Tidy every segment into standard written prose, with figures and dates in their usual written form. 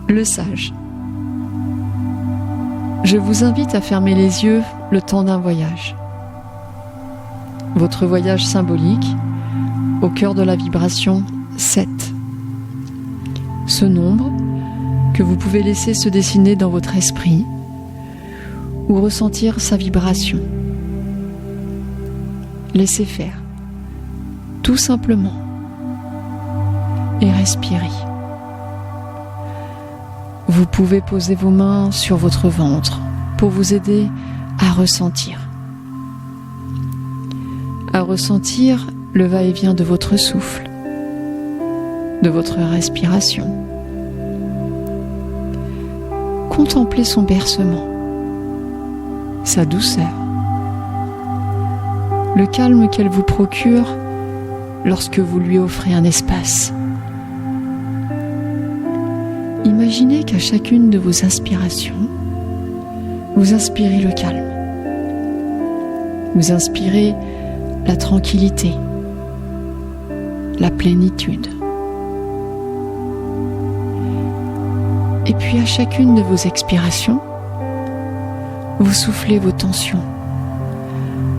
Le sage. Je vous invite à fermer les yeux le temps d'un voyage. Votre voyage symbolique au cœur de la vibration 7. Ce nombre que vous pouvez laisser se dessiner dans votre esprit ou ressentir sa vibration. Laissez faire, tout simplement, et respirez. Vous pouvez poser vos mains sur votre ventre pour vous aider à ressentir. À ressentir le va-et-vient de votre souffle, de votre respiration. Contemplez son bercement, sa douceur, le calme qu'elle vous procure lorsque vous lui offrez un espace. Imaginez qu'à chacune de vos inspirations, vous inspirez le calme, vous inspirez la tranquillité, la plénitude. Et puis à chacune de vos expirations, vous soufflez vos tensions,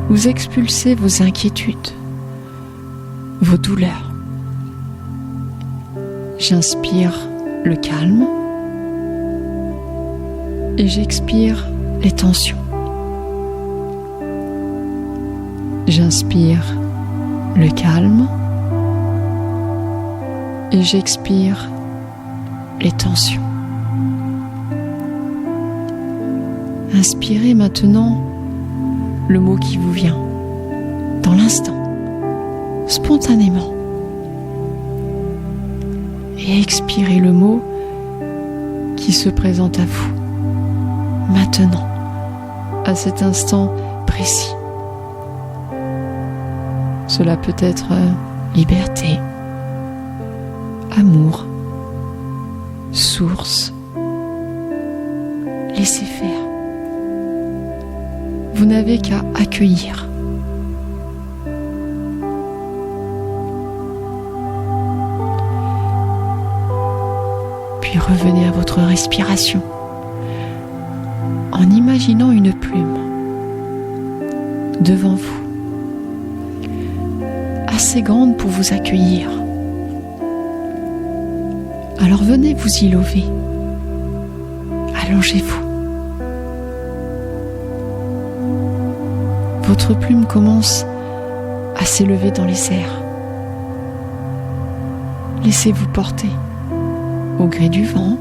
vous expulsez vos inquiétudes, vos douleurs. J'inspire le calme et j'expire les tensions. J'inspire le calme et j'expire les tensions. Inspirez maintenant le mot qui vous vient, dans l'instant, spontanément. Et expirez le mot qui se présente à vous, maintenant, à cet instant précis. Cela peut être liberté, amour, source, laissez faire. Vous n'avez qu'à accueillir. Puis revenez à votre respiration en imaginant une plume devant vous, assez grande pour vous accueillir. Alors venez vous y lever. Allongez-vous. Votre plume commence à s'élever dans les airs. Laissez-vous porter au gré du vent,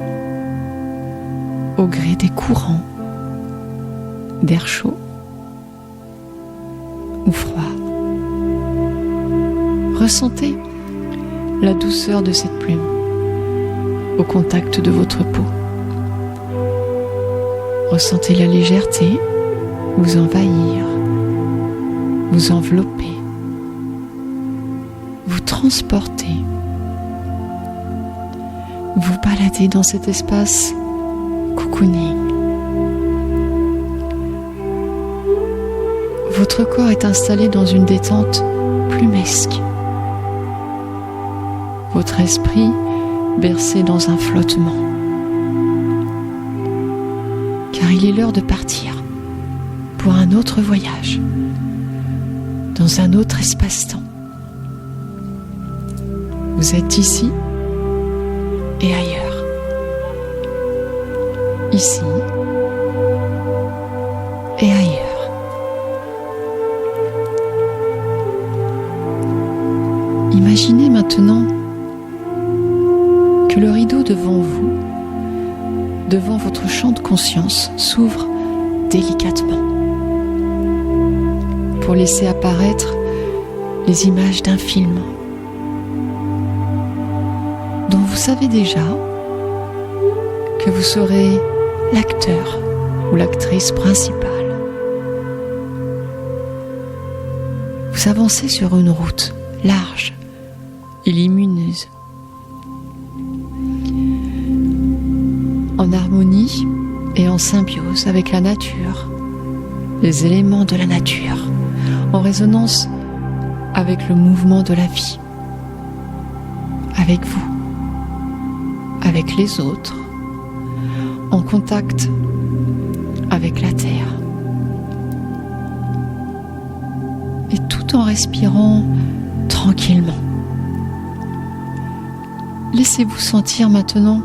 au gré des courants, d'air chaud ou froid. Ressentez la douceur de cette plume au contact de votre peau. Ressentez la légèreté vous envahir, vous envelopper, vous transporter, vous balader dans cet espace cocooning. Votre corps est installé dans une détente plumesque. Votre esprit bercé dans un flottement. Car il est l'heure de partir pour un autre voyage, dans un autre espace-temps. Vous êtes ici et ailleurs. Ici et ailleurs. Imaginez maintenant que le rideau devant vous, devant votre champ de conscience, s'ouvre délicatement pour laisser apparaître les images d'un film dont vous savez déjà que vous serez l'acteur ou l'actrice principale. Vous avancez sur une route large et lumineuse, en harmonie et en symbiose avec la nature, les éléments de la nature, en résonance avec le mouvement de la vie, avec vous, avec les autres, en contact avec la terre. Et tout en respirant tranquillement. Laissez-vous sentir maintenant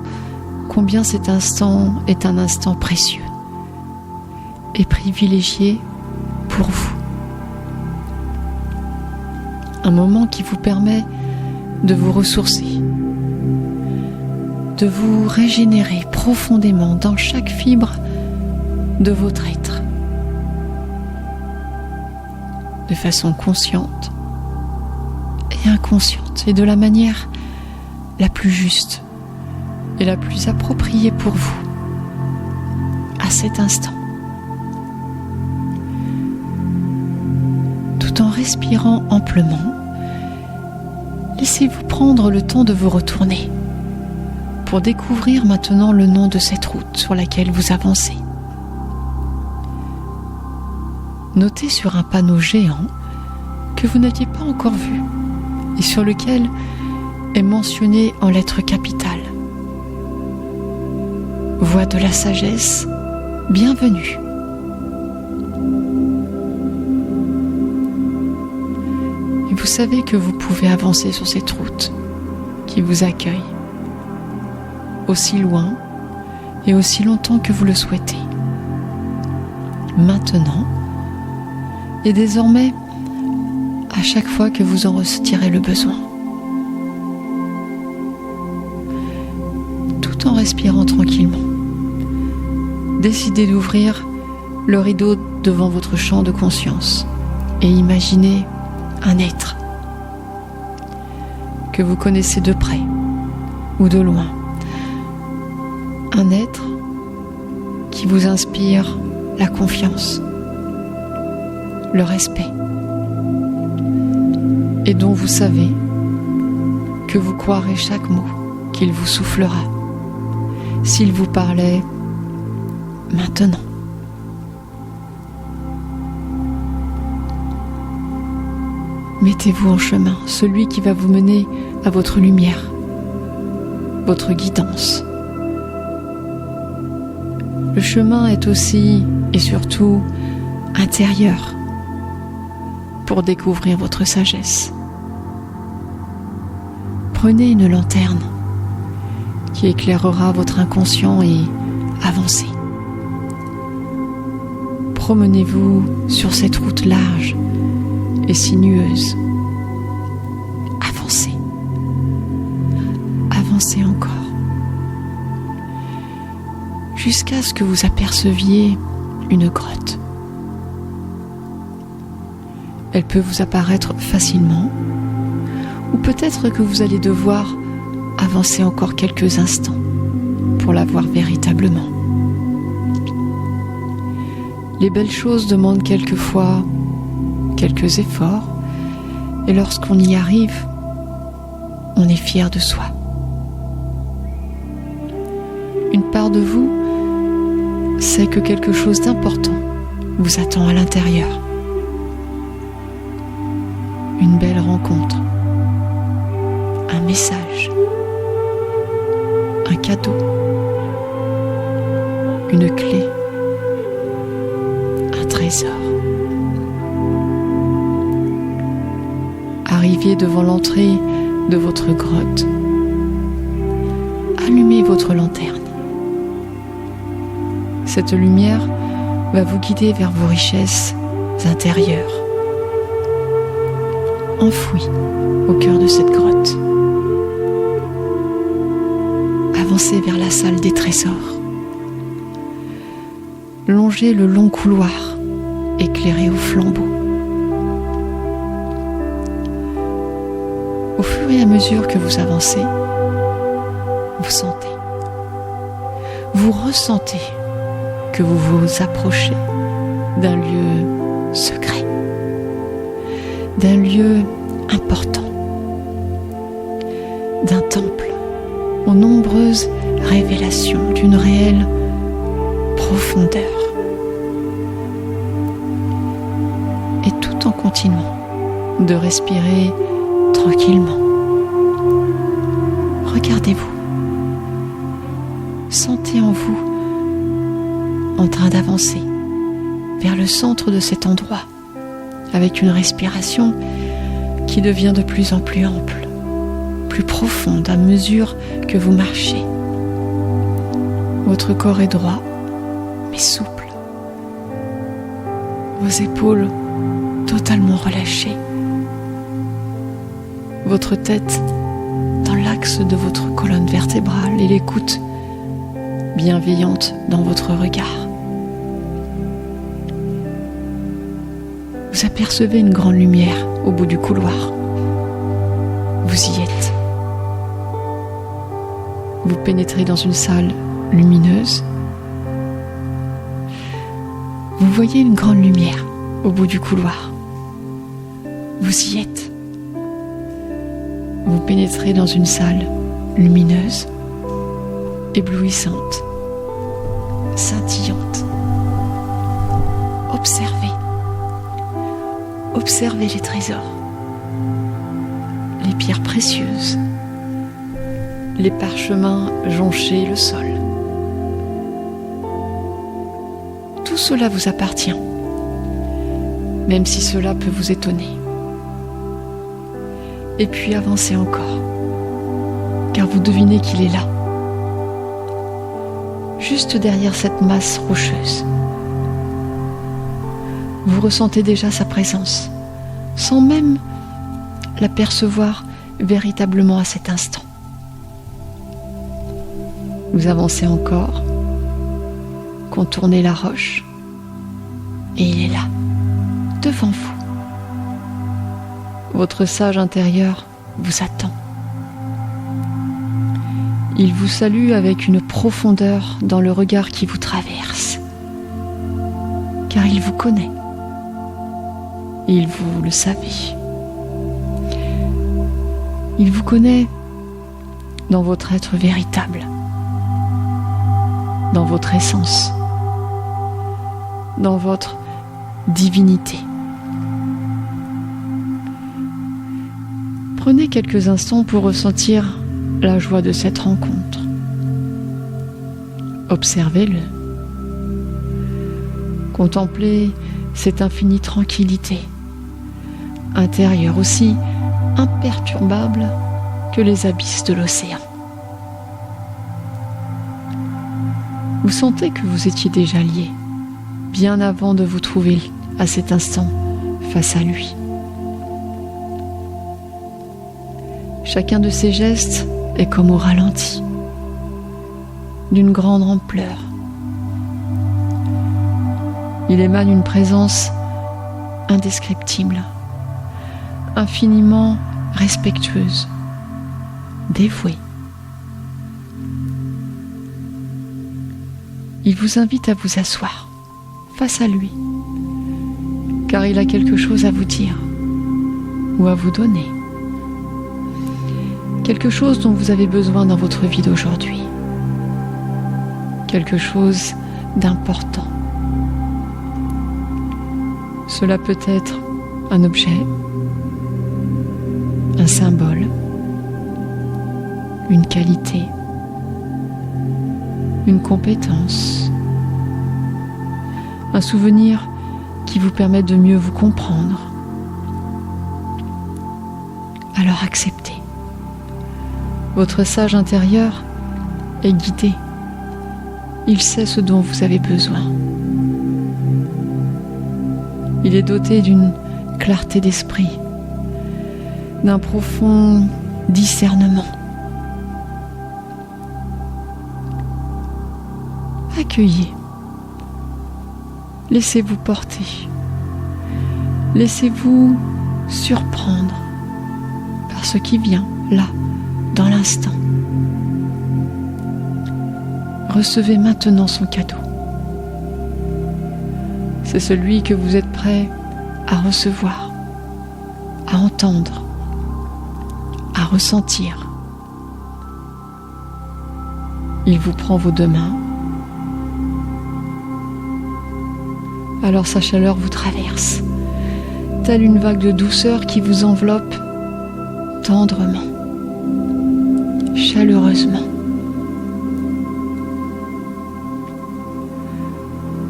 combien cet instant est un instant précieux et privilégié pour vous. Un moment qui vous permet de vous ressourcer, de vous régénérer profondément dans chaque fibre de votre être, de façon consciente et inconsciente, et de la manière la plus juste et la plus appropriée pour vous à cet instant. Tout en respirant amplement, laissez-vous prendre le temps de vous retourner pour découvrir maintenant le nom de cette route sur laquelle vous avancez. Notez sur un panneau géant que vous n'aviez pas encore vu et sur lequel est mentionné en lettres capitales: Voie de la sagesse, bienvenue. Et vous savez que vous pouvez avancer sur cette route qui vous accueille aussi loin et aussi longtemps que vous le souhaitez. Maintenant et désormais, à chaque fois que vous en ressentirez le besoin. Tout en respirant tranquillement, décidez d'ouvrir le rideau devant votre champ de conscience et imaginez un être que vous connaissez de près ou de loin. Un être qui vous inspire la confiance, le respect, et dont vous savez que vous croirez chaque mot qu'il vous soufflera s'il vous parlait maintenant. Mettez-vous en chemin, celui qui va vous mener à votre lumière, votre guidance. Le chemin est aussi et surtout intérieur pour découvrir votre sagesse. Prenez une lanterne qui éclairera votre inconscient et avancez. Promenez-vous sur cette route large et sinueuse. Avancez. Avancez encore. Jusqu'à ce que vous aperceviez une grotte. Elle peut vous apparaître facilement, ou peut-être que vous allez devoir avancer encore quelques instants pour la voir véritablement. Les belles choses demandent quelquefois quelques efforts, et lorsqu'on y arrive, on est fier de soi. Une part de vous sait que quelque chose d'important vous attend à l'intérieur. Une belle rencontre, un message, un cadeau, une clé, un trésor. Arrivez devant l'entrée de votre grotte. Allumez votre lanterne. Cette lumière va vous guider vers vos richesses intérieures, enfouies au cœur de cette grotte. Avancez vers la salle des trésors. Longez le long couloir éclairé au flambeau. Au fur et à mesure que vous avancez, vous sentez, vous ressentez que vous vous approchez d'un lieu secret, d'un lieu important, d'un temple aux nombreuses révélations, d'une réelle profondeur. Et tout en continuant de respirer tranquillement, regardez-vous, sentez en vous en train d'avancer vers le centre de cet endroit, avec une respiration qui devient de plus en plus ample, plus profonde à mesure que vous marchez. Votre corps est droit, mais souple. Vos épaules totalement relâchées. Votre tête dans l'axe de votre colonne vertébrale et l'écoute bienveillante dans votre regard. Vous apercevez une grande lumière au bout du couloir. Vous y êtes. Vous pénétrez dans une salle lumineuse. Vous voyez une grande lumière au bout du couloir. Vous y êtes. Vous pénétrez dans une salle lumineuse, éblouissante, scintillante. Observez. Observez les trésors, les pierres précieuses, les parchemins jonchés le sol. Tout cela vous appartient, même si cela peut vous étonner. Et puis avancez encore, car vous devinez qu'il est là, juste derrière cette masse rocheuse. Vous ressentez déjà sa présence, sans même l'apercevoir véritablement à cet instant. Vous avancez encore, contournez la roche, et il est là, devant vous. Votre sage intérieur vous attend. Il vous salue avec une profondeur dans le regard qui vous traverse, car il vous connaît. Et vous le savez. Il vous connaît dans votre être véritable, dans votre essence, dans votre divinité. Prenez quelques instants pour ressentir la joie de cette rencontre. Observez-le. Contemplez cette infinie tranquillité intérieure aussi imperturbable que les abysses de l'océan. Vous sentez que vous étiez déjà liés, bien avant de vous trouver à cet instant face à lui. Chacun de ces gestes est comme au ralenti, d'une grande ampleur. Il émane une présence indescriptible, infiniment respectueuse, dévouée. Il vous invite à vous asseoir face à lui, car il a quelque chose à vous dire ou à vous donner. Quelque chose dont vous avez besoin dans votre vie d'aujourd'hui. Quelque chose d'important. Cela peut être un objet, un symbole, une qualité, une compétence, un souvenir qui vous permet de mieux vous comprendre. Alors acceptez. Votre sage intérieur est guidé. Il sait ce dont vous avez besoin. Il est doté d'une clarté d'esprit, d'un profond discernement. Accueillez. Laissez-vous porter. Laissez-vous surprendre par ce qui vient là, dans l'instant. Recevez maintenant son cadeau. C'est celui que vous êtes prêt à recevoir, à entendre, à ressentir. Il vous prend vos deux mains. Alors sa chaleur vous traverse, telle une vague de douceur qui vous enveloppe tendrement, chaleureusement.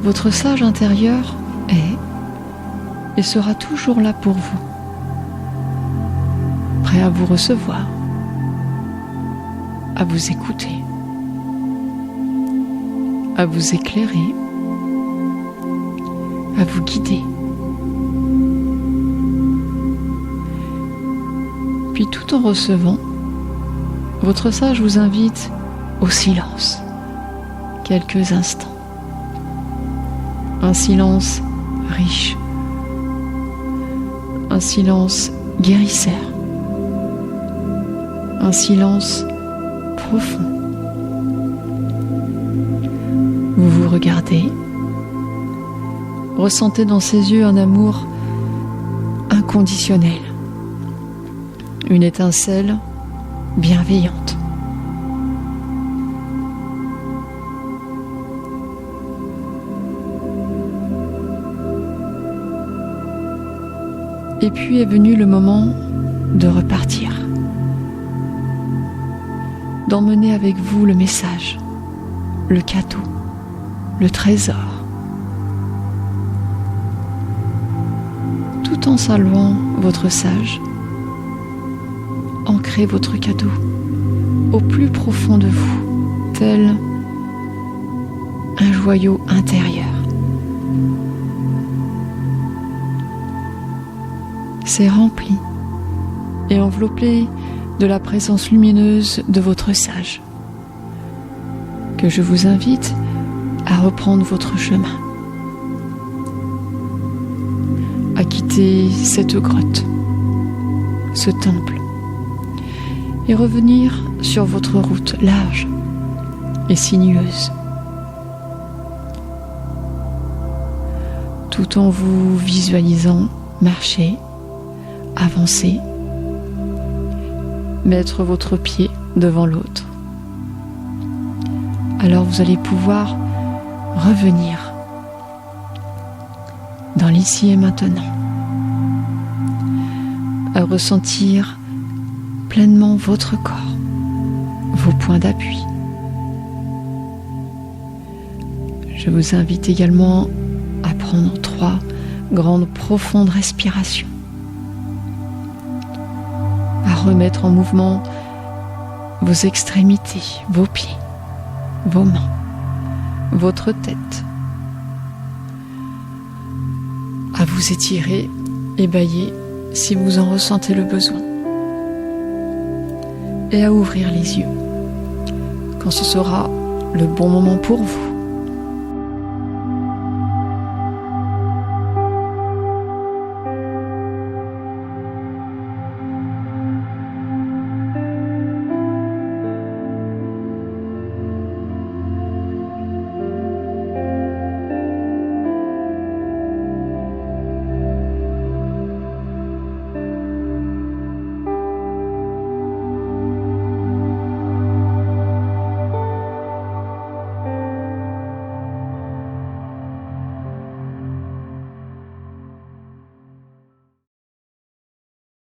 votre sage intérieur est et sera toujours là pour vous, prêt à vous recevoir, à vous écouter, à vous éclairer, à vous guider. Puis tout en recevant, votre sage vous invite au silence, quelques instants. Un silence riche, un silence guérisseur, un silence profond. Vous vous regardez, ressentez dans ses yeux un amour inconditionnel, une étincelle bienveillante. Et puis est venu le moment de repartir, d'emmener avec vous le message, le cadeau, le trésor, tout en saluant votre sage. Ancrez votre cadeau au plus profond de vous, tel un joyau intérieur. C'est rempli et enveloppé de la présence lumineuse de votre sage, que je vous invite à reprendre votre chemin, à quitter cette grotte, ce temple, et revenir sur votre route large et sinueuse, tout en vous visualisant marcher, avancer, mettre votre pied devant l'autre. Alors vous allez pouvoir revenir dans l'ici et maintenant, à ressentir pleinement votre corps, vos points d'appui. Je vous invite également à prendre 3 grandes profondes respirations, à remettre en mouvement vos extrémités, vos pieds, vos mains, votre tête, à vous étirer et bâiller si vous en ressentez le besoin, et à ouvrir les yeux quand ce sera le bon moment pour vous.